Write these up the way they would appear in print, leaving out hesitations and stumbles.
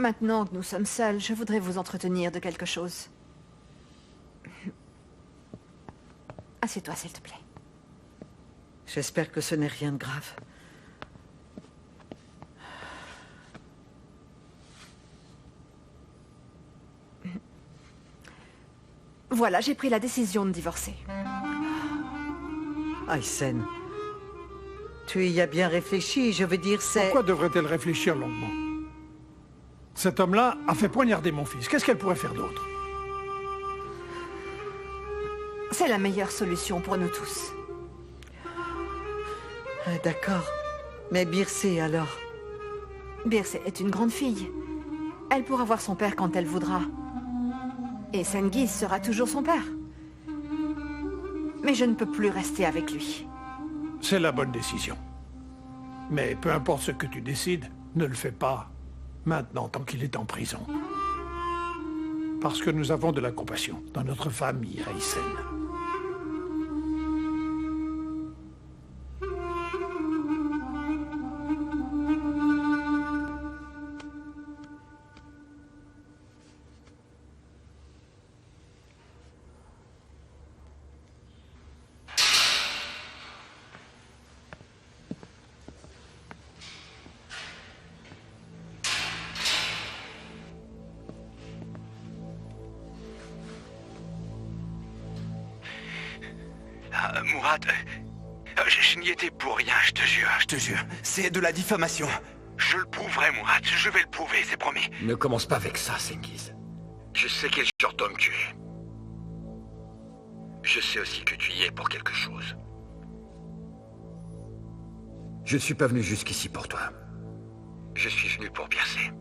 Maintenant que nous sommes seuls, je voudrais vous entretenir de quelque chose. Assieds-toi, s'il te plaît. J'espère que ce n'est rien de grave. Voilà, j'ai pris la décision de divorcer. Aysen, tu y as bien réfléchi, je veux dire, c'est... Pourquoi devrait-elle réfléchir longuement? Cet homme-là a fait poignarder mon fils. Qu'est-ce qu'elle pourrait faire d'autre? C'est la meilleure solution pour nous tous. D'accord. Mais Birsé, alors? Birsé est une grande fille. Elle pourra voir son père quand elle voudra. Et Sengiz sera toujours son père. Mais je ne peux plus rester avec lui. C'est la bonne décision. Mais peu importe ce que tu décides, ne le fais pas maintenant, tant qu'il est en prison. Parce que nous avons de la compassion dans notre famille, Aysen. Mourad, je n'y étais pour rien, je te jure, je te jure. C'est de la diffamation. Je le prouverai, Mourad, je vais le prouver, c'est promis. Ne commence pas avec ça, Sengiz. Je sais quel genre d'homme tu es. Je sais aussi que tu y es pour quelque chose. Je ne suis pas venu jusqu'ici pour toi. Je suis venu pour Birsé.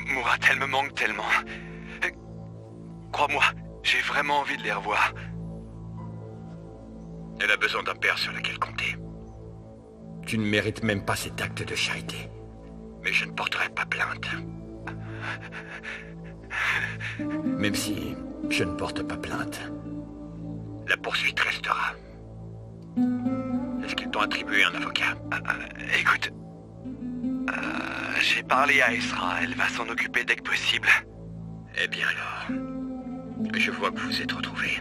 Mourad, elle me manque tellement. Crois-moi, j'ai vraiment envie de les revoir. Elle a besoin d'un père sur lequel compter. Tu ne mérites même pas cet acte de charité. Mais je ne porterai pas plainte. Même si je ne porte pas plainte, la poursuite restera. Est-ce qu'ils t'ont attribué un avocat? Écoute, j'ai parlé à Esra, elle va s'en occuper dès que possible. Eh bien alors, je vois que vous vous êtes retrouvés.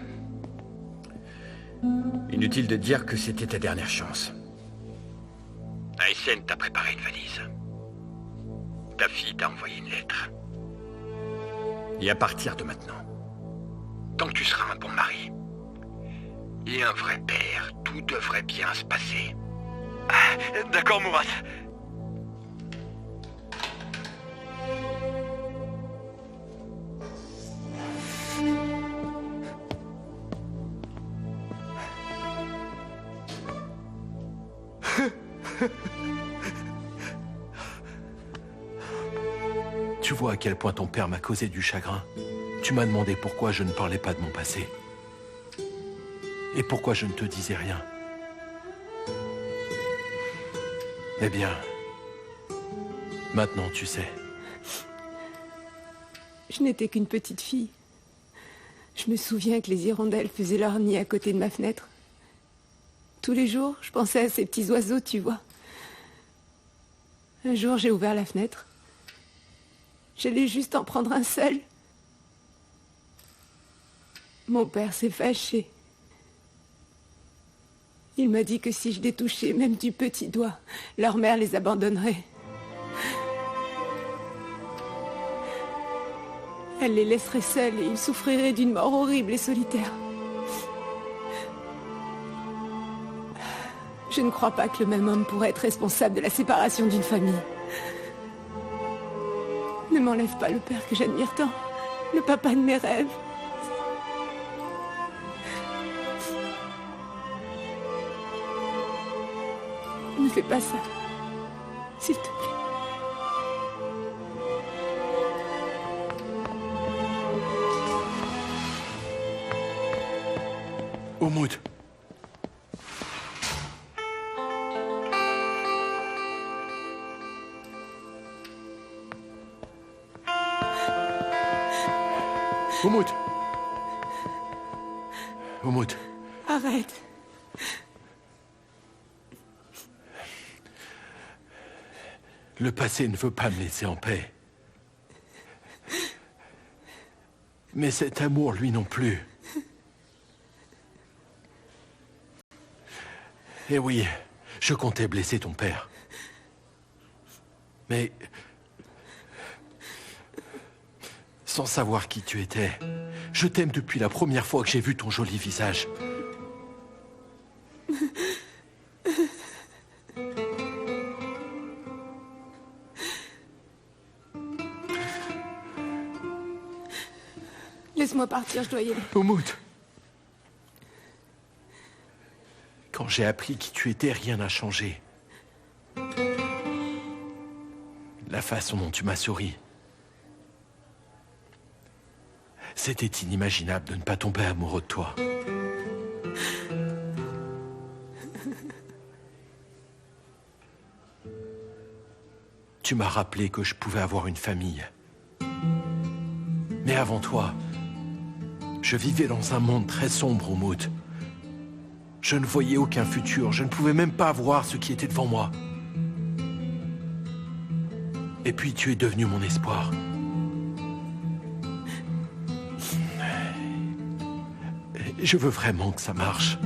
Inutile de dire que c'était ta dernière chance. Aysen t'a préparé une valise. Ta fille t'a envoyé une lettre. Et à partir de maintenant, tant que tu seras un bon mari et un vrai père, tout devrait bien se passer. D'accord, Mourad. Tu vois à quel point ton père m'a causé du chagrin. Tu m'as demandé pourquoi je ne parlais pas de mon passé. Et pourquoi je ne te disais rien. Eh bien, maintenant tu sais. Je n'étais qu'une petite fille. Je me souviens que les hirondelles faisaient leur nid à côté de ma fenêtre. Tous les jours, je pensais à ces petits oiseaux, tu vois. Un jour, j'ai ouvert la fenêtre. J'allais juste en prendre un seul. Mon père s'est fâché. Il m'a dit que si je les touchais, même du petit doigt, leur mère les abandonnerait. Elle les laisserait seuls et ils souffriraient d'une mort horrible et solitaire. Je ne crois pas que le même homme pourrait être responsable de la séparation d'une famille. Ne m'enlève pas le père que j'admire tant, le papa de mes rêves. Ne fais pas ça, s'il te plaît. Umut. Umut. Umut. Arrête. Le passé ne veut pas me laisser en paix. Mais cet amour, lui non plus. Et oui, je comptais blesser ton père. Mais... sans savoir qui tu étais, je t'aime depuis la première fois que j'ai vu ton joli visage. Laisse-moi partir, je dois y aller. Umut. Quand j'ai appris qui tu étais, rien n'a changé. La façon dont tu m'as souri. C'était inimaginable de ne pas tomber amoureux de toi. Tu m'as rappelé que je pouvais avoir une famille. Mais avant toi, je vivais dans un monde très sombre, Umut. Je ne voyais aucun futur, je ne pouvais même pas voir ce qui était devant moi. Et puis tu es devenu mon espoir. Je veux vraiment que ça marche.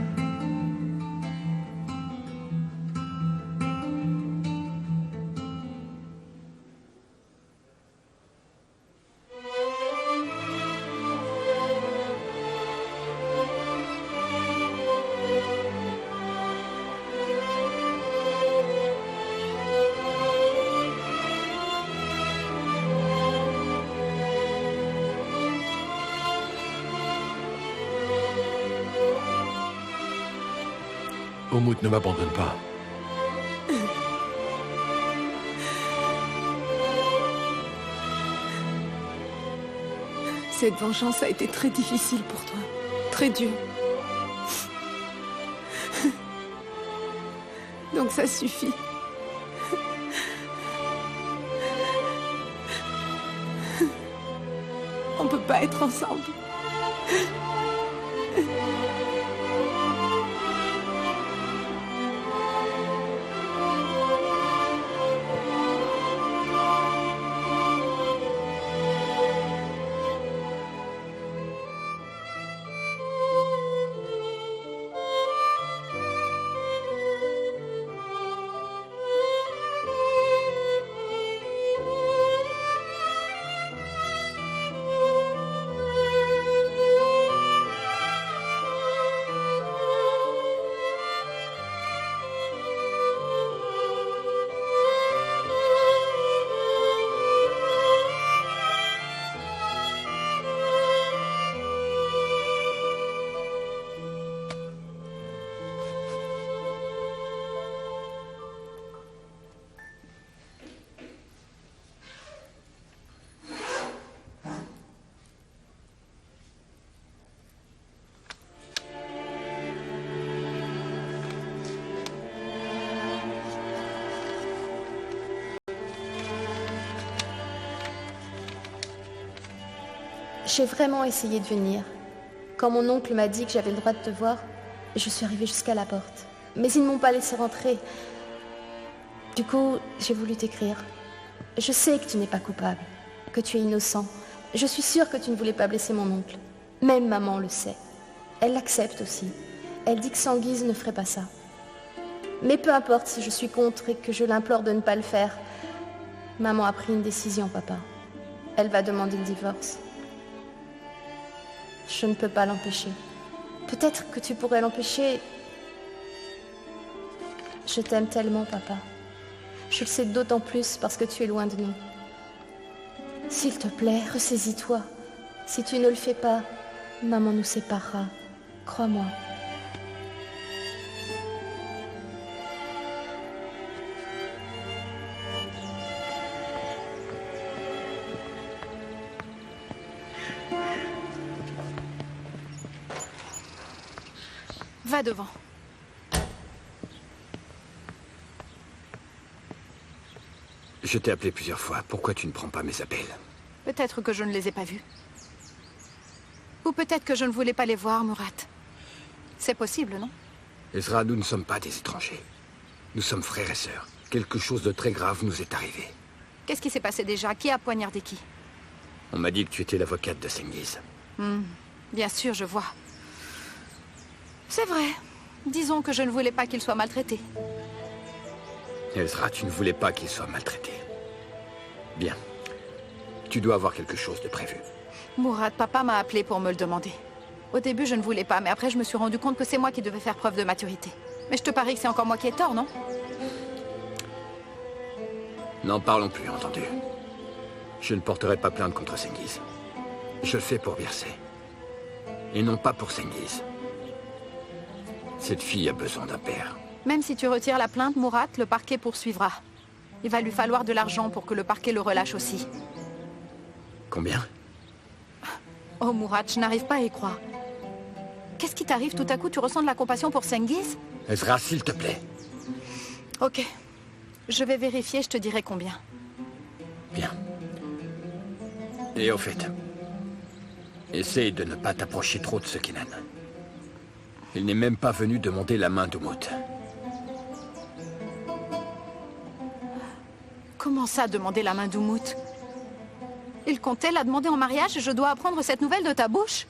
Umut, ne m'abandonne pas. Cette vengeance a été très difficile pour toi. Très dure. Donc ça suffit. On peut pas être ensemble. J'ai vraiment essayé de venir. Quand mon oncle m'a dit que j'avais le droit de te voir, je suis arrivée jusqu'à la porte. Mais ils ne m'ont pas laissé rentrer. Du coup, j'ai voulu t'écrire. Je sais que tu n'es pas coupable, que tu es innocent. Je suis sûre que tu ne voulais pas blesser mon oncle. Même maman le sait. Elle l'accepte aussi. Elle dit que Sanguise ne ferait pas ça. Mais peu importe si je suis contre et que je l'implore de ne pas le faire. Maman a pris une décision, papa. Elle va demander le divorce. Je ne peux pas l'empêcher. Peut-être que tu pourrais l'empêcher. Je t'aime tellement, papa. Je le sais d'autant plus parce que tu es loin de nous. S'il te plaît, ressaisis-toi. Si tu ne le fais pas, maman nous séparera. Crois-moi. Va devant. Je t'ai appelé plusieurs fois. Pourquoi tu ne prends pas mes appels? Peut-être que je ne les ai pas vus. Ou peut-être que je ne voulais pas les voir, Murat. C'est possible, non? Ezra, nous ne sommes pas des étrangers. Nous sommes frères et sœurs. Quelque chose de très grave nous est arrivé. Qu'est-ce qui s'est passé déjà? Qui a poignardé qui? On m'a dit que tu étais l'avocate de Sengiz. Bien sûr, je vois. C'est vrai. Disons que je ne voulais pas qu'il soit maltraité. Ezra, tu ne voulais pas qu'il soit maltraité. Bien. Tu dois avoir quelque chose de prévu. Mourad, papa m'a appelé pour me le demander. Au début, je ne voulais pas, mais après, je me suis rendu compte que c'est moi qui devais faire preuve de maturité. Mais je te parie que c'est encore moi qui ai tort, non? N'en parlons plus, entendu. Je ne porterai pas plainte contre Sengiz. Je le fais pour Bircé. Et non pas pour Sengiz. Cette fille a besoin d'un père. Même si tu retires la plainte, Mourad, le parquet poursuivra. Il va lui falloir de l'argent pour que le parquet le relâche aussi. Combien? Oh, Mourad, je n'arrive pas à y croire. Qu'est-ce qui t'arrive tout à coup? Tu ressens de la compassion pour Sengiz? Ezra, s'il te plaît. Ok. Je vais vérifier, je te dirai combien. Bien. Et au fait, essaye de ne pas t'approcher trop de ce Kenan. Il n'est même pas venu demander la main d'Umut. Comment ça, demander la main d'Umut? Il comptait la demander en mariage et je dois apprendre cette nouvelle de ta bouche?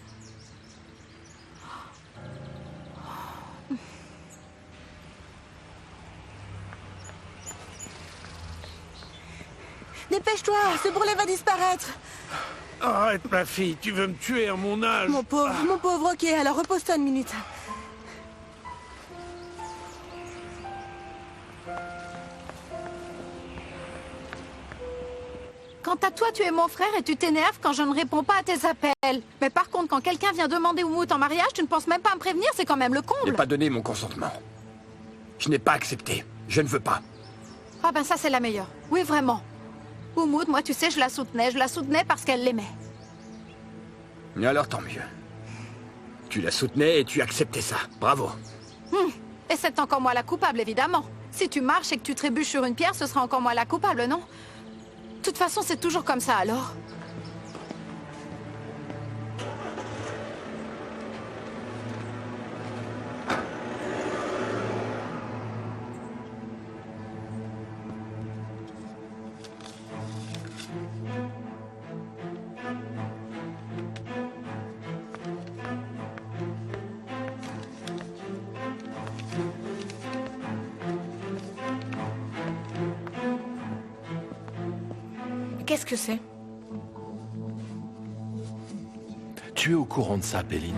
Dépêche-toi, ce bourrelet va disparaître. Arrête, ma fille, tu veux me tuer à mon âge. Mon pauvre, ok, alors repose-toi une minute. Quant à toi, tu es mon frère et tu t'énerves quand je ne réponds pas à tes appels. Mais par contre, quand quelqu'un vient demander Umut en mariage, tu ne penses même pas à me prévenir, c'est quand même le Je comble. n'ai pas donné mon consentement. Je n'ai pas accepté. Je ne veux pas. Ah ben ça, c'est la meilleure. Oui, vraiment. Umut, moi, tu sais, je la soutenais parce qu'elle l'aimait. Et alors tant mieux. Tu la soutenais et tu acceptais ça. Bravo. Et c'est encore moi la coupable, évidemment. Si tu marches et que tu trébuches sur une pierre, ce sera encore moi la coupable, non? De toute façon, c'est toujours comme ça, alors. Qu'est-ce que c'est? Tu es au courant de ça, Péline?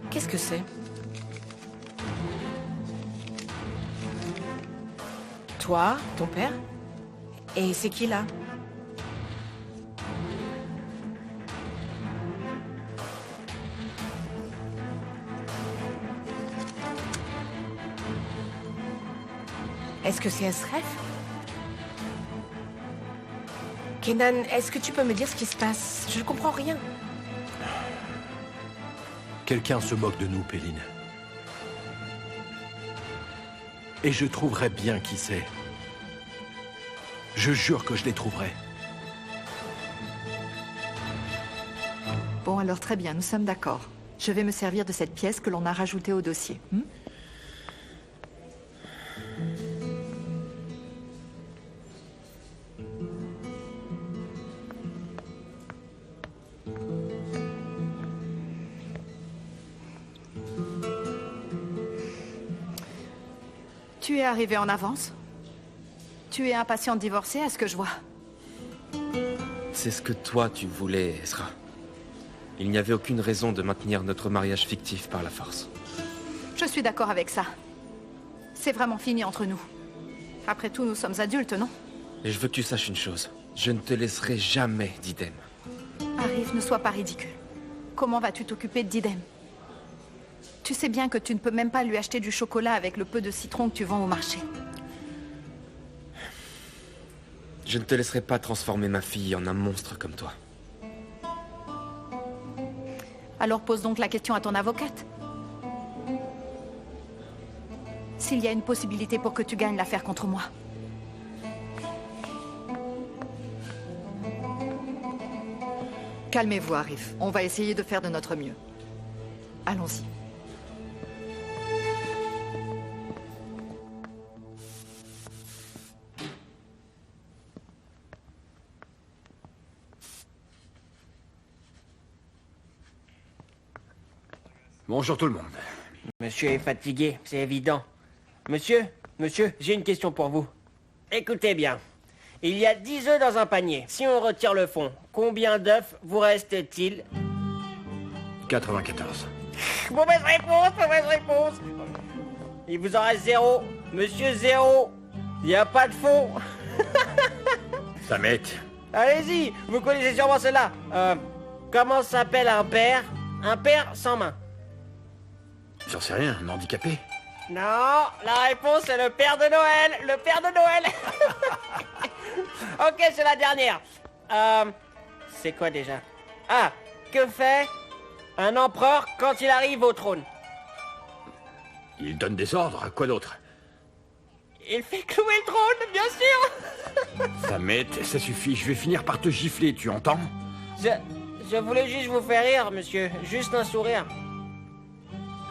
Qu'est-ce que c'est? Toi, ton père? Et c'est qui là? Est-ce que c'est Asref? Kenan, est-ce que tu peux me dire ce qui se passe? Je ne comprends rien. Quelqu'un se moque de nous, Péline. Et je trouverai bien qui c'est. Je jure que je les trouverai. Bon, alors très bien, nous sommes d'accord. Je vais me servir de cette pièce que l'on a rajoutée au dossier. Tu es arrivé en avance. Tu es impatient de divorcer, à ce que je vois. C'est ce que toi tu voulais, Ezra. Il n'y avait aucune raison de maintenir notre mariage fictif par la force. Je suis d'accord avec ça. C'est vraiment fini entre nous. Après tout, nous sommes adultes, non? Et je veux que tu saches une chose. Je ne te laisserai jamais d'Idem. Arif, ne sois pas ridicule. Comment vas-tu t'occuper de Didem? Tu sais bien que tu ne peux même pas lui acheter du chocolat avec le peu de citron que tu vends au marché. Je ne te laisserai pas transformer ma fille en un monstre comme toi. Alors pose donc la question à ton avocate. S'il y a une possibilité pour que tu gagnes l'affaire contre moi. Calmez-vous, Arif. On va essayer de faire de notre mieux. Allons-y. Bonjour tout le monde. Monsieur est fatigué, c'est évident. Monsieur, j'ai une question pour vous. Écoutez bien. Il y a 10 œufs dans un panier. Si on retire le fond, combien d'œufs vous reste-t-il? 94. Mauvaise réponse. Il vous en reste 0. Monsieur 0. Il n'y a pas de fond. Samet. Allez-y, vous connaissez sûrement celle-là. Comment s'appelle un père? Un père sans main. J'en sais rien, un handicapé. Non, la réponse est le Père de Noël. Le Père de Noël. Ok, c'est la dernière. C'est quoi déjà? Ah, que fait un empereur quand il arrive au trône? Il donne des ordres, quoi d'autre? Il fait clouer le trône, bien sûr. Samet, ça suffit, je vais finir par te gifler, tu entends? Je voulais juste vous faire rire, monsieur. Juste un sourire.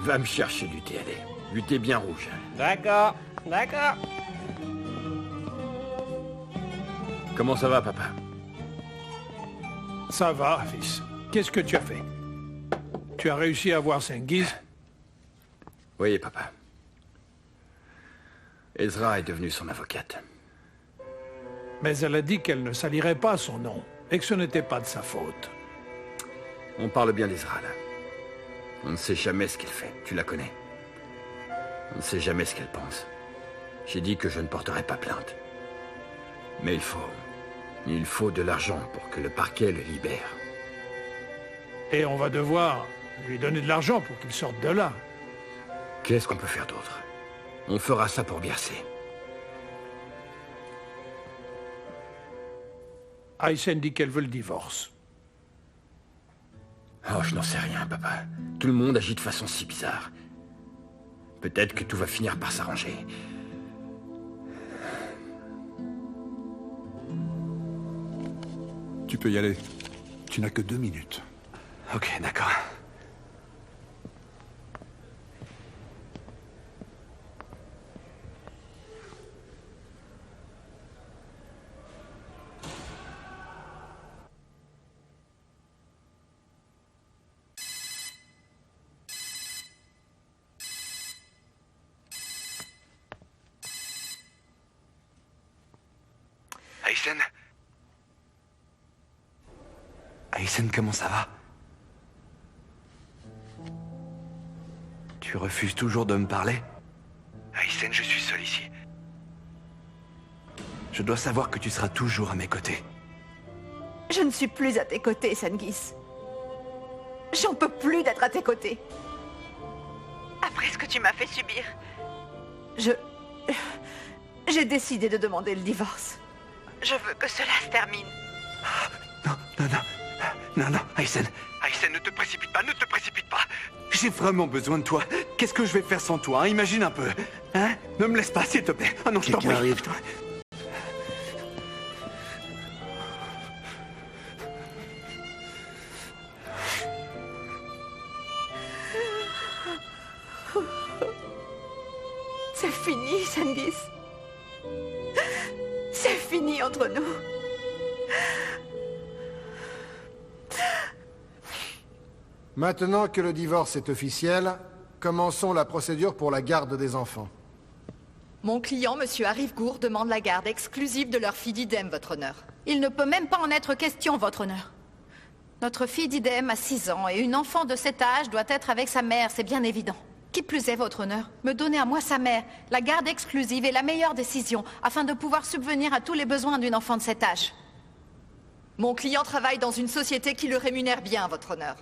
Va me chercher du thé, allez. Du thé bien rouge. D'accord. Comment ça va, papa? Ça va, fils. Qu'est-ce que tu as fait? Tu as réussi à voir Cengiz? Oui, papa. Ezra est devenue son avocate. Mais elle a dit qu'elle ne salirait pas son nom, et que ce n'était pas de sa faute. On parle bien d'Ezra, là. On ne sait jamais ce qu'elle fait, tu la connais. On ne sait jamais ce qu'elle pense. J'ai dit que je ne porterai pas plainte. Mais il faut de l'argent pour que le parquet le libère. Et on va devoir lui donner de l'argent pour qu'il sorte de là. Qu'est-ce qu'on peut faire d'autre? On fera ça pour Biersé. Aysen dit qu'elle veut le divorce. Oh, je n'en sais rien, papa. Tout le monde agit de façon si bizarre. Peut-être que tout va finir par s'arranger. Tu peux y aller. Tu n'as que 2 minutes. Ok, d'accord. Aysen? Aysen, comment ça va? Tu refuses toujours de me parler? Aysen, je suis seul ici. Je dois savoir que tu seras toujours à mes côtés. Je ne suis plus à tes côtés, Cengiz. J'en peux plus d'être à tes côtés. Après ce que tu m'as fait subir, j'ai décidé de demander le divorce. Je veux que cela se termine. Non, Aysen. Aysen, ne te précipite pas, J'ai vraiment besoin de toi. Qu'est-ce que je vais faire sans toi, hein? Imagine un peu. Hein? Ne me laisse pas, s'il te plaît. Ah non, je t'en prie. Quelqu'un arrive, toi. C'est fini, Cengiz. C'est fini entre nous. Maintenant que le divorce est officiel, commençons la procédure pour la garde des enfants. Mon client, Monsieur Arif Gour, demande la garde exclusive de leur fille d'Idem, votre honneur. Il ne peut même pas en être question, votre honneur. Notre fille d'Idem a 6 ans et une enfant de cet âge doit être avec sa mère, c'est bien évident. Qui plus est, votre honneur, me donner à moi sa mère. La garde exclusive est la meilleure décision, afin de pouvoir subvenir à tous les besoins d'une enfant de cet âge. Mon client travaille dans une société qui le rémunère bien, votre honneur.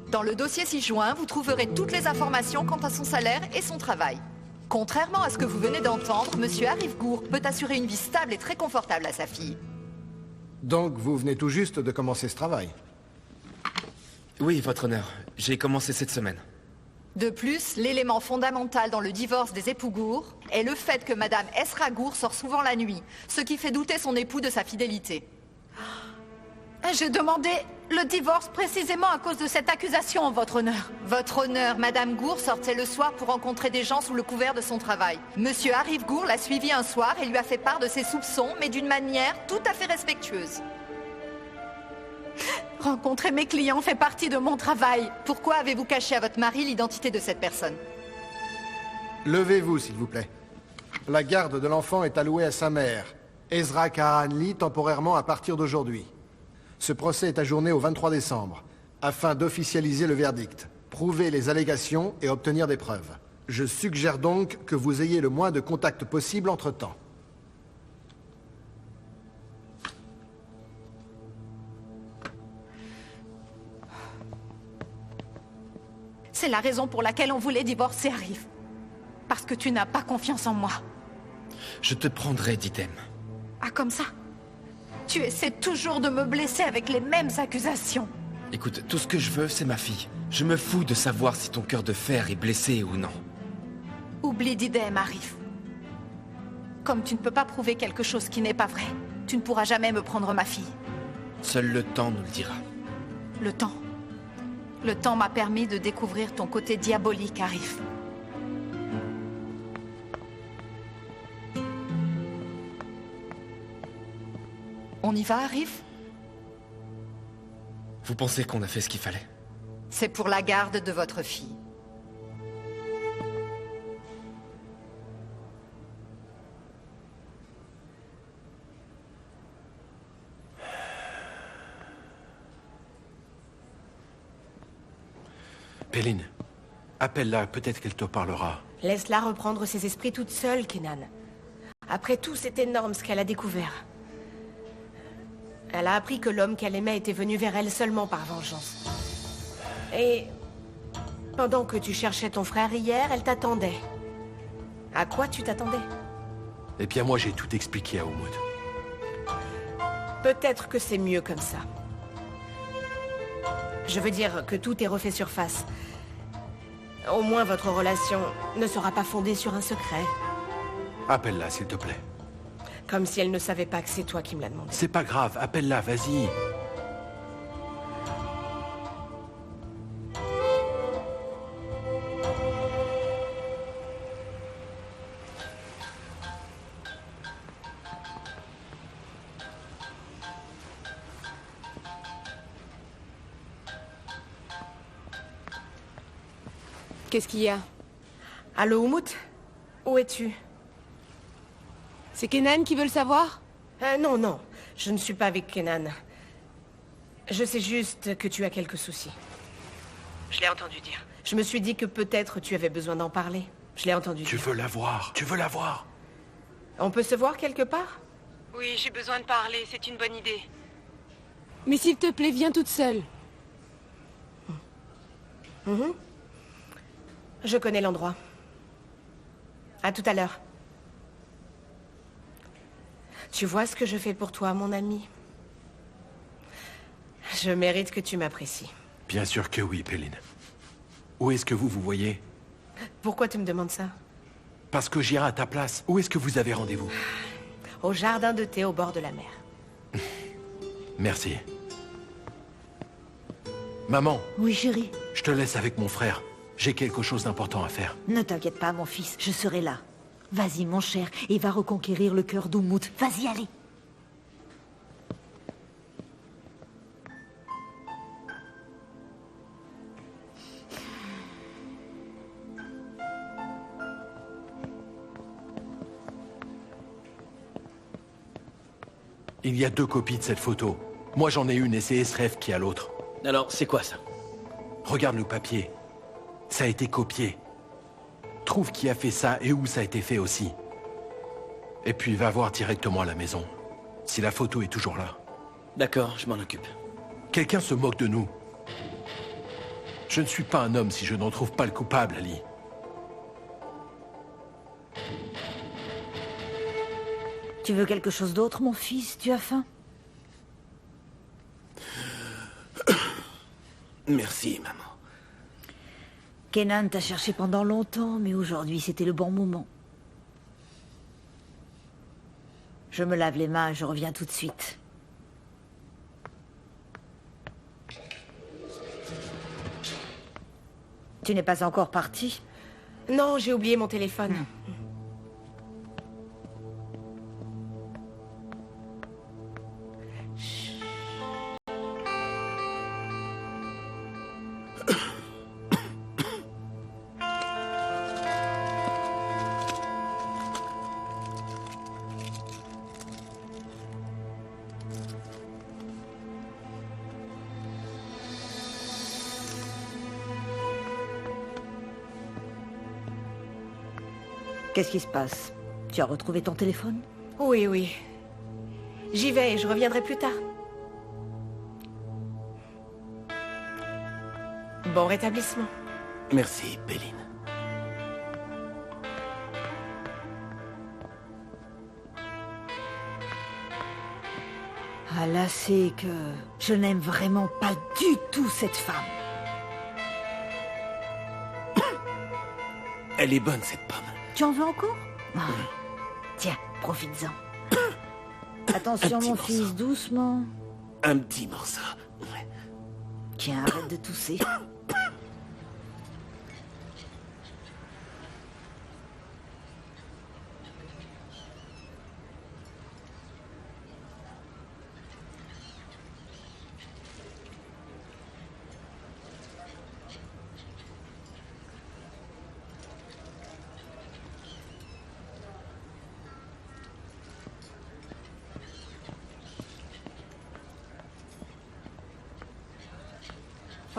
Dans le dossier ci-joint, vous trouverez toutes les informations quant à son salaire et son travail. Contrairement à ce que vous venez d'entendre, Monsieur Arif Gour peut assurer une vie stable et très confortable à sa fille. Donc vous venez tout juste de commencer ce travail? Oui, votre honneur. J'ai commencé cette semaine. De plus, l'élément fondamental dans le divorce des époux Gour est le fait que Madame Esra Gour sort souvent la nuit, ce qui fait douter son époux de sa fidélité. J'ai demandé le divorce précisément à cause de cette accusation, votre honneur. Votre honneur, Madame Gour sortait le soir pour rencontrer des gens sous le couvert de son travail. Monsieur Arif Gour l'a suivi un soir et lui a fait part de ses soupçons, mais d'une manière tout à fait respectueuse. Rencontrer mes clients fait partie de mon travail. Pourquoi avez-vous caché à votre mari l'identité de cette personne? Levez-vous, s'il vous plaît. La garde de l'enfant est allouée à sa mère, Ezra Kahanli, temporairement à partir d'aujourd'hui. Ce procès est ajourné au 23 décembre, afin d'officialiser le verdict, prouver les allégations et obtenir des preuves. Je suggère donc que vous ayez le moins de contacts possible entre-temps. C'est la raison pour laquelle on voulait divorcer, Arif. Parce que tu n'as pas confiance en moi. Je te prendrai d'idem. Ah, comme ça? Tu essaies toujours de me blesser avec les mêmes accusations. Écoute, tout ce que je veux, c'est ma fille. Je me fous de savoir si ton cœur de fer est blessé ou non. Oublie d'idem, Arif. Comme tu ne peux pas prouver quelque chose qui n'est pas vrai, tu ne pourras jamais me prendre ma fille. Seul le temps nous le dira. Le temps. Le temps m'a permis de découvrir ton côté diabolique, Arif. On y va, Arif? Vous pensez qu'on a fait ce qu'il fallait? C'est pour la garde de votre fille. Péline, appelle-la, peut-être qu'elle te parlera. Laisse-la reprendre ses esprits toute seule, Kenan. Après tout, c'est énorme ce qu'elle a découvert. Elle a appris que l'homme qu'elle aimait était venu vers elle seulement par vengeance. Et pendant que tu cherchais ton frère hier, elle t'attendait. À quoi tu t'attendais? Eh bien, moi, j'ai tout expliqué à Oumoud. Peut-être que c'est mieux comme ça. Je veux dire que tout est refait surface. Au moins, votre relation ne sera pas fondée sur un secret. Appelle-la, s'il te plaît. Comme si elle ne savait pas que c'est toi qui me l'as demandé. C'est pas grave, appelle-la, vas-y. Qu'est-ce qu'il y a? Allô, Oumoud? Où es-tu? C'est Kenan qui veut le savoir? Non, non. Je ne suis pas avec Kenan. Je sais juste que tu as quelques soucis. Je l'ai entendu dire. Je me suis dit que peut-être tu avais besoin d'en parler. Je l'ai entendu dire. Tu veux la voir? Tu veux la voir? On peut se voir quelque part? Oui, j'ai besoin de parler, c'est une bonne idée. Mais s'il te plaît, viens toute seule. Mhm. Je connais l'endroit. À tout à l'heure. Tu vois ce que je fais pour toi, mon ami? Je mérite que tu m'apprécies. Bien sûr que oui, Péline. Où est-ce que vous voyez? Pourquoi tu me demandes ça? Parce que j'irai à ta place. Où est-ce que vous avez rendez-vous? Au jardin de thé au bord de la mer. Merci. Maman. Oui, chérie. Je te laisse avec mon frère. J'ai quelque chose d'important à faire. Ne t'inquiète pas, mon fils, je serai là. Vas-y, mon cher, et va reconquérir le cœur d'Oumoud. Vas-y, allez. Il y a 2 copies de cette photo. Moi, j'en ai une et c'est Esref qui a l'autre. Alors, c'est quoi ça? Regarde le papier. Ça a été copié. Trouve qui a fait ça et où ça a été fait aussi. Et puis va voir directement à la maison. Si la photo est toujours là. D'accord, je m'en occupe. Quelqu'un se moque de nous. Je ne suis pas un homme si je n'en trouve pas le coupable, Ali. Tu veux quelque chose d'autre, mon fils? Tu as faim? Merci, maman. Kenan t'a cherché pendant longtemps, mais aujourd'hui, c'était le bon moment. Je me lave les mains et je reviens tout de suite. Tu n'es pas encore parti? Non, j'ai oublié mon téléphone. Qu'est-ce qui se passe? Tu as retrouvé ton téléphone? Oui, oui. J'y vais et je reviendrai plus tard. Bon rétablissement. Merci, Béline. Ah là, c'est que je n'aime vraiment pas du tout cette femme. Elle est bonne, cette pomme. Tu en veux encore? Tiens, profites-en. Attention, mon fils, doucement. Un petit morceau. Tiens, arrête de tousser.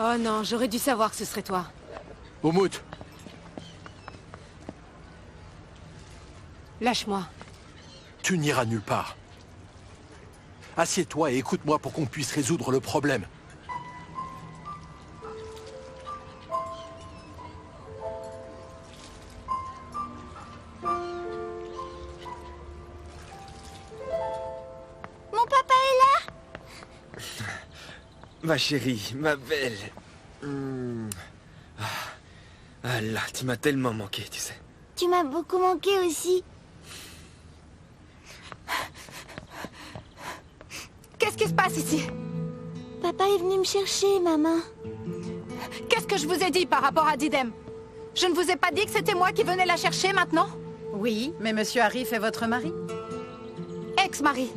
Oh non, j'aurais dû savoir que ce serait toi. Umut, Lâche-moi. tu n'iras nulle part. Assieds-toi et écoute-moi pour qu'on puisse résoudre le problème. Mon papa est là? Ma chérie, ma belle. Ah là, tu m'as tellement manqué, tu sais. Tu m'as beaucoup manqué aussi. Qu'est-ce qui se passe ici? Papa est venu me chercher, maman. Qu'est-ce que je vous ai dit par rapport à Didem? Je ne vous ai pas dit que c'était moi qui venais la chercher maintenant? Oui, mais Monsieur Arif est votre mari. Ex-mari.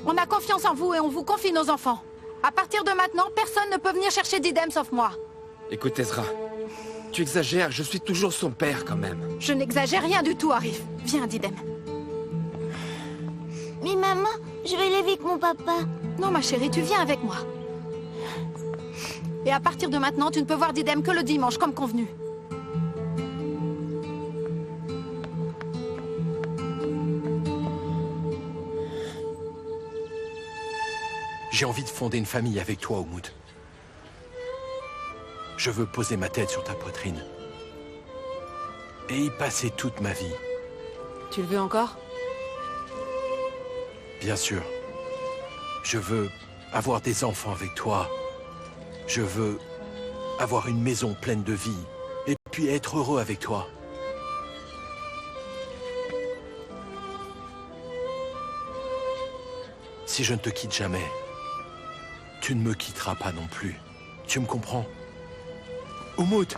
On a confiance en vous et on vous confie nos enfants. À partir de maintenant, personne ne peut venir chercher Didem sauf moi. Écoute, Ezra, tu exagères, je suis toujours son père quand même. Je n'exagère rien du tout, Arif. Viens, Didem. Mais maman, je vais aller avec mon papa. Non, ma chérie, tu viens avec moi. Et à partir de maintenant, tu ne peux voir Didem que le dimanche, comme convenu. J'ai envie de fonder une famille avec toi, Umut. Je veux poser ma tête sur ta poitrine. Et y passer toute ma vie. Tu le veux encore? Bien sûr. Je veux avoir des enfants avec toi. Je veux avoir une maison pleine de vie. Et puis être heureux avec toi. Si je ne te quitte jamais, tu ne me quitteras pas non plus. Tu me comprends? Umut!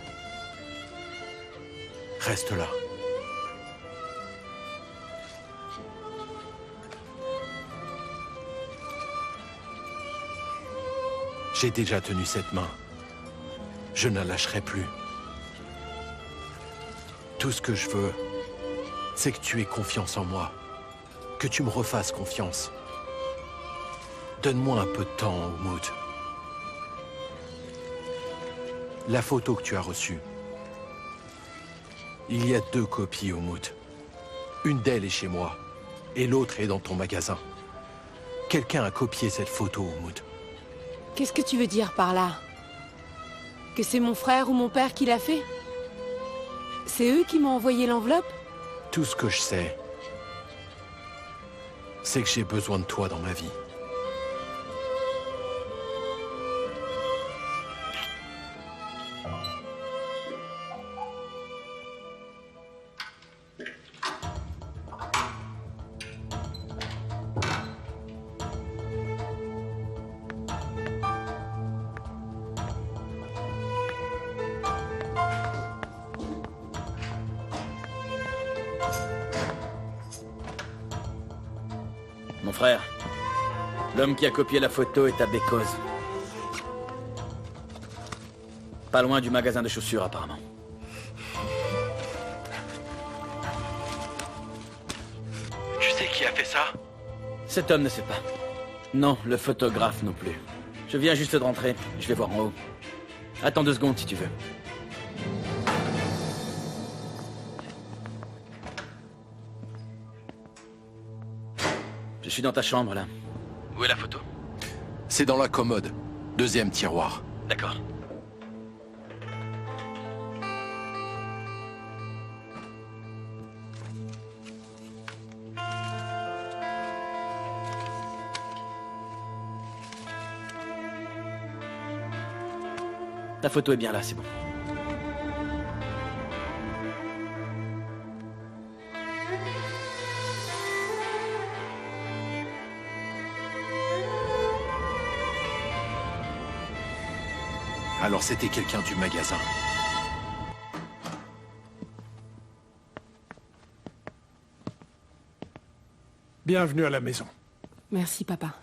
Reste là. J'ai déjà tenu cette main. Je ne la lâcherai plus. Tout ce que je veux, c'est que tu aies confiance en moi. Que tu me refasses confiance. Donne-moi un peu de temps, Umut. La photo que tu as reçue. Il y a 2 copies, Umut. Une d'elles est chez moi, et l'autre est dans ton magasin. Quelqu'un a copié cette photo, Umut. Qu'est-ce que tu veux dire par là? Que c'est mon frère ou mon père qui l'a fait? C'est eux qui m'ont envoyé l'enveloppe? Tout ce que je sais, c'est que j'ai besoin de toi dans ma vie. Mon frère, l'homme qui a copié la photo est à Bécoz. Pas loin du magasin de chaussures, apparemment. Tu sais qui a fait ça? Cet homme ne sait pas. Non, le photographe non plus. Je viens juste de rentrer. Je vais voir en haut. Attends 2 secondes si tu veux. Je suis dans ta chambre, là. Où est la photo? C'est dans la commode. 2e tiroir. D'accord. Ta photo est bien là, c'est bon. Alors c'était quelqu'un du magasin. Bienvenue à la maison. Merci, papa.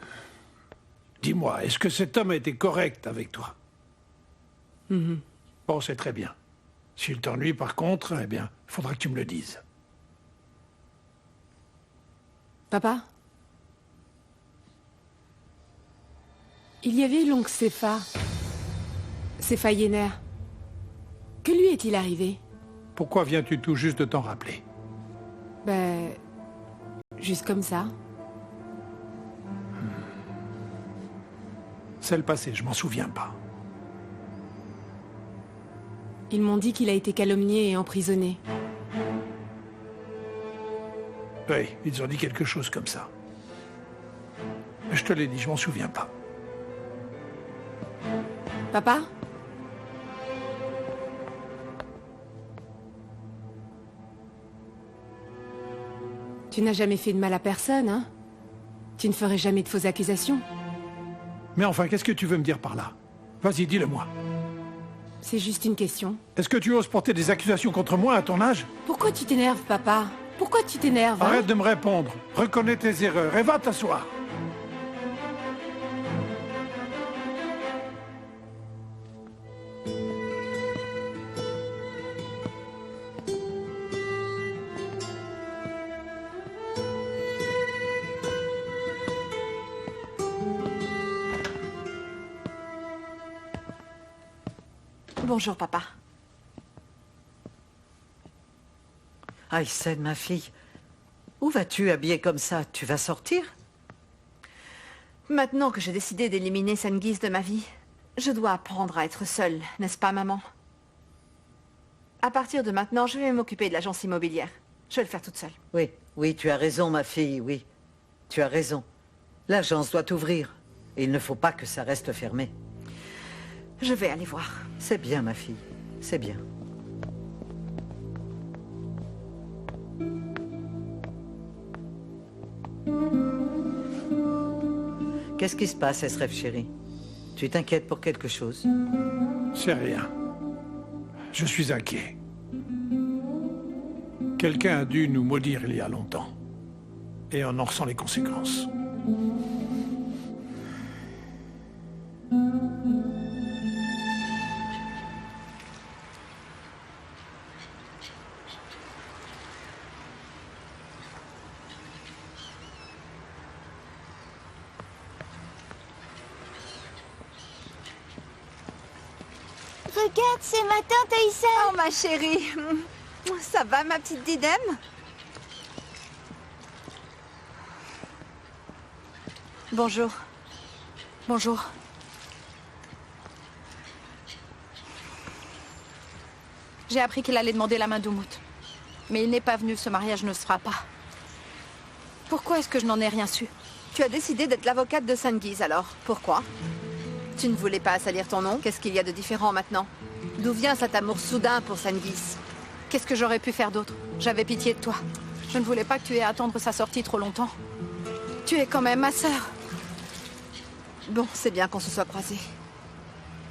Dis-moi, est-ce que cet homme a été correct avec toi? Bon, c'est très bien. S'il t'ennuie, par contre, eh bien, il faudra que tu me le dises. Papa? Il y avait l'oncle Sefa. Sefa Yener. Que lui est-il arrivé? Pourquoi viens-tu tout juste de t'en rappeler? Ben... juste comme ça. C'est le passé, je m'en souviens pas. Ils m'ont dit qu'il a été calomnié et emprisonné. Oui, ils ont dit quelque chose comme ça. Mais je te l'ai dit, je m'en souviens pas. Papa? Tu n'as jamais fait de mal à personne, hein? Tu ne ferais jamais de fausses accusations. Mais enfin, qu'est-ce que tu veux me dire par là? Vas-y, dis-le-moi. C'est juste une question. Est-ce que tu oses porter des accusations contre moi à ton âge? Pourquoi tu t'énerves, papa? Pourquoi tu t'énerves, hein? Arrête de me répondre. Reconnais tes erreurs et va t'asseoir. Bonjour, papa. Aysen, ma fille, où vas-tu habillée comme ça? Tu vas sortir? Maintenant que j'ai décidé d'éliminer Sengiz de ma vie, je dois apprendre à être seule, n'est-ce pas, maman? À partir de maintenant, je vais m'occuper de l'agence immobilière. Je vais le faire toute seule. Oui, oui, tu as raison, ma fille, oui. Tu as raison. L'agence doit ouvrir. Et il ne faut pas que ça reste fermé. Je vais aller voir. C'est bien, ma fille. C'est bien. Qu'est-ce qui se passe, Esref, chérie? Tu t'inquiètes pour quelque chose? C'est rien. Je suis inquiet. Quelqu'un a dû nous maudire il y a longtemps. Et on en ressent les conséquences. Regarde, c'est ma tante Aysen. Oh, ma chérie. Ça va, ma petite Didem? Bonjour. Bonjour. J'ai appris qu'il allait demander la main d'Umut. Mais il n'est pas venu, ce mariage ne se fera pas. Pourquoi est-ce que je n'en ai rien su? Tu as décidé d'être l'avocate de Sengiz, alors pourquoi? Tu ne voulais pas salir ton nom? Qu'est-ce qu'il y a de différent maintenant? D'où vient cet amour soudain pour Sengiz? Qu'est-ce que j'aurais pu faire d'autre? J'avais pitié de toi. Je ne voulais pas que tu aies à attendre sa sortie trop longtemps. Tu es quand même ma sœur. Bon, c'est bien qu'on se soit croisés.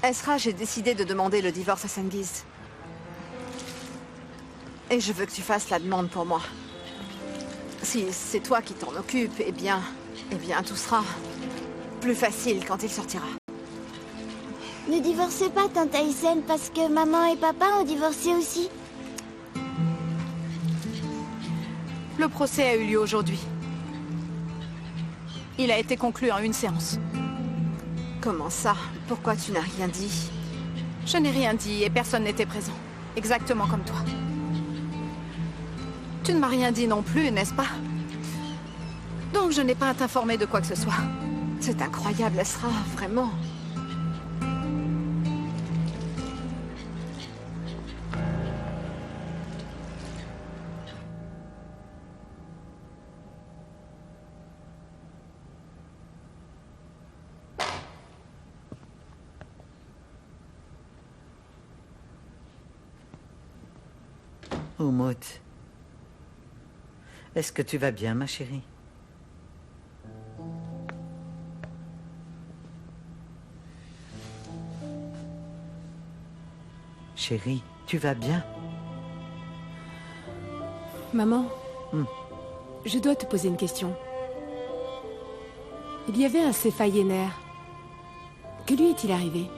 Esra, j'ai décidé de demander le divorce à Sengiz. Et je veux que tu fasses la demande pour moi. Si c'est toi qui t'en occupes, eh bien, tout sera plus facile quand il sortira. Ne divorcez pas, tante Aysen, parce que maman et papa ont divorcé aussi. Le procès a eu lieu aujourd'hui. Il a été conclu en une séance. Comment ça? Pourquoi tu n'as rien dit? Je n'ai rien dit et personne n'était présent. Exactement comme toi. Tu ne m'as rien dit non plus, n'est-ce pas? Donc je n'ai pas à t'informer de quoi que ce soit. C'est incroyable, Ezra, vraiment. Umut, est-ce que tu vas bien, ma chérie? Chérie, tu vas bien? Maman, je dois te poser une question. Il y avait un Sefa Yener. Que lui est-il arrivé?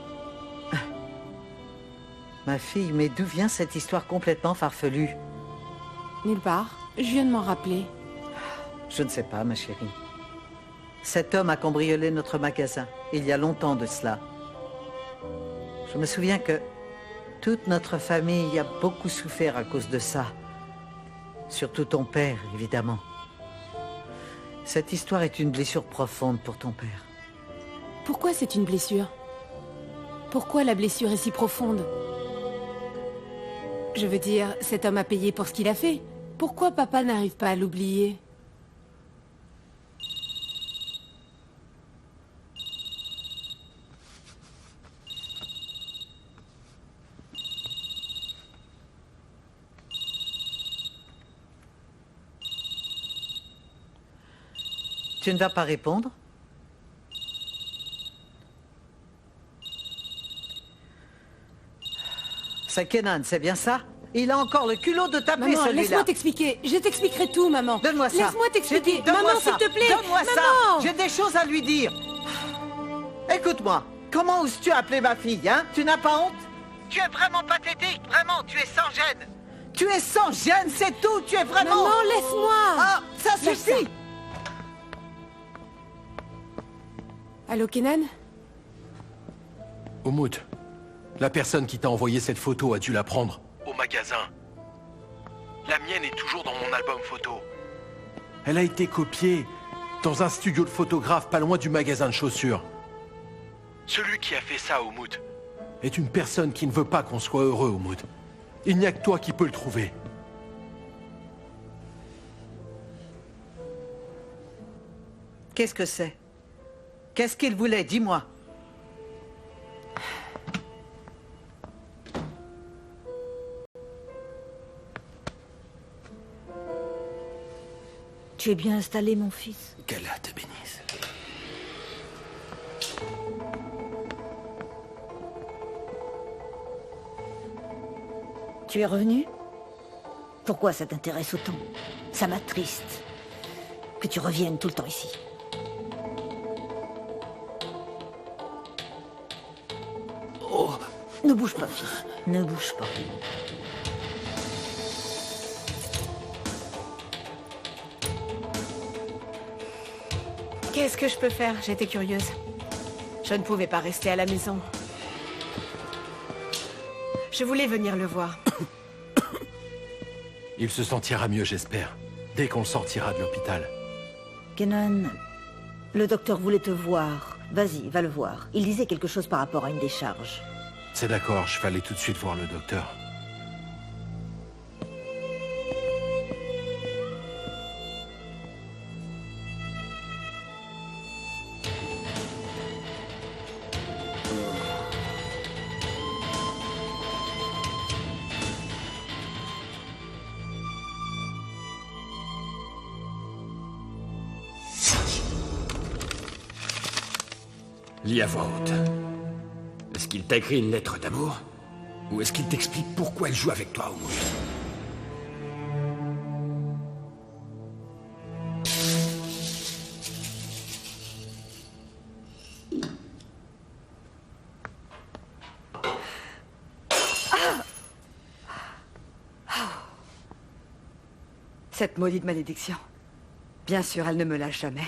Ma fille, mais d'où vient cette histoire complètement farfelue? Nulle part. Je viens de m'en rappeler. Je ne sais pas, ma chérie. Cet homme a cambriolé notre magasin, il y a longtemps de cela. Je me souviens que toute notre famille a beaucoup souffert à cause de ça. Surtout ton père, évidemment. Cette histoire est une blessure profonde pour ton père. Pourquoi c'est une blessure? Pourquoi la blessure est si profonde? Je veux dire, cet homme a payé pour ce qu'il a fait. Pourquoi papa n'arrive pas à l'oublier? Tu ne vas pas répondre? C'est Kenan, c'est bien ça? Il a encore le culot de taper Maman, celui-là. laisse-moi t'expliquer. Je t'expliquerai tout, maman. Donne-moi ça. Laisse-moi t'expliquer. Donne-moi Maman, ça. s'il te plaît. Donne-moi ça. Maman. J'ai des choses à lui dire. Écoute-moi. Comment oses-tu appeler ma fille, hein? Tu n'as pas honte? Tu es vraiment pathétique. Vraiment, tu es sans gêne. Tu es sans gêne, c'est tout. Tu es vraiment... Maman, laisse-moi. Ah, ça Laisse suffit. ça. Allô, Kenan? Umut, la personne qui t'a envoyé cette photo a dû la prendre au magasin. La mienne est toujours dans mon album photo. Elle a été copiée dans un studio de photographe pas loin du magasin de chaussures. Celui qui a fait ça, Umut, est une personne qui ne veut pas qu'on soit heureux, Umut. Il n'y a que toi qui peux le trouver. Qu'est-ce que c'est? Qu'est-ce qu'il voulait? Dis-moi. Tu es bien installé, mon fils? Qu'Allah te bénisse. Tu es revenu? Pourquoi ça t'intéresse autant? Ça m'attriste que tu reviennes tout le temps ici. Oh. Ne bouge pas, fils. Ne bouge pas. Qu'est-ce que je peux faire? J'étais curieuse. Je ne pouvais pas rester à la maison. Je voulais venir le voir. Il se sentira mieux, j'espère, dès qu'on le sortira de l'hôpital. Kenan, le docteur voulait te voir. Vas-y, va le voir. Il disait quelque chose par rapport à une décharge. C'est d'accord, je vais aller tout de suite voir le docteur. Lis à voix haute. Est-ce qu'il t'a écrit une lettre d'amour? Ou est-ce qu'il t'explique pourquoi elle joue avec toi, Umut? Cette maudite malédiction. Bien sûr, elle ne me lâche jamais.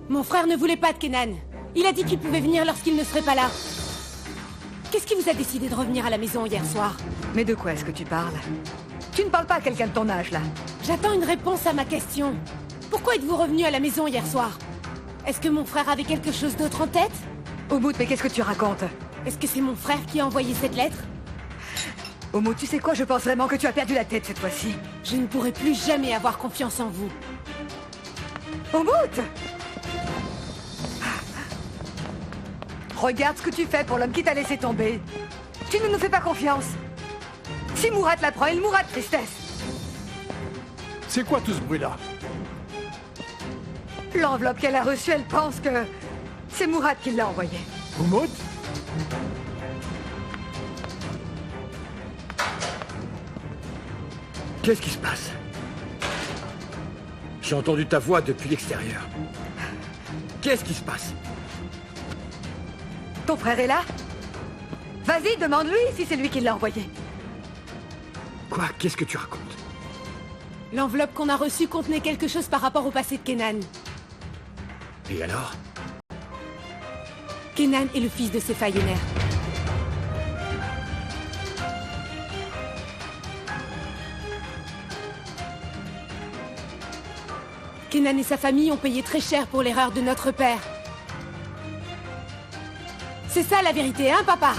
Mon frère ne voulait pas de Kenan. Il a dit qu'il pouvait venir lorsqu'il ne serait pas là. Qu'est-ce qui vous a décidé de revenir à la maison hier soir? Mais de quoi est-ce que tu parles? Tu ne parles pas à quelqu'un de ton âge, là. J'attends une réponse à ma question. Pourquoi êtes-vous revenu à la maison hier soir? Est-ce que mon frère avait quelque chose d'autre en tête? Umut, mais qu'est-ce que tu racontes? Est-ce que c'est mon frère qui a envoyé cette lettre? Umut, tu sais quoi? Je pense vraiment que tu as perdu la tête cette fois-ci. Je ne pourrai plus jamais avoir confiance en vous. Umut! Regarde ce que tu fais pour l'homme qui t'a laissé tomber. Tu ne nous fais pas confiance. Si Murat l'apprend, il mourra de tristesse. C'est quoi tout ce bruit-là? L'enveloppe qu'elle a reçue, elle pense que c'est Murat qui l'a envoyée. Umut? Qu'est-ce qui se passe? J'ai entendu ta voix depuis l'extérieur. Qu'est-ce qui se passe? Ton frère est là? Vas-y, demande-lui si c'est lui qui l'a envoyé. Quoi? Qu'est-ce que tu racontes? L'enveloppe qu'on a reçue contenait quelque chose par rapport au passé de Kenan. Et alors? Kenan est le fils de Sefa Yener. Kenan et sa famille ont payé très cher pour l'erreur de notre père. C'est ça la vérité, hein, papa?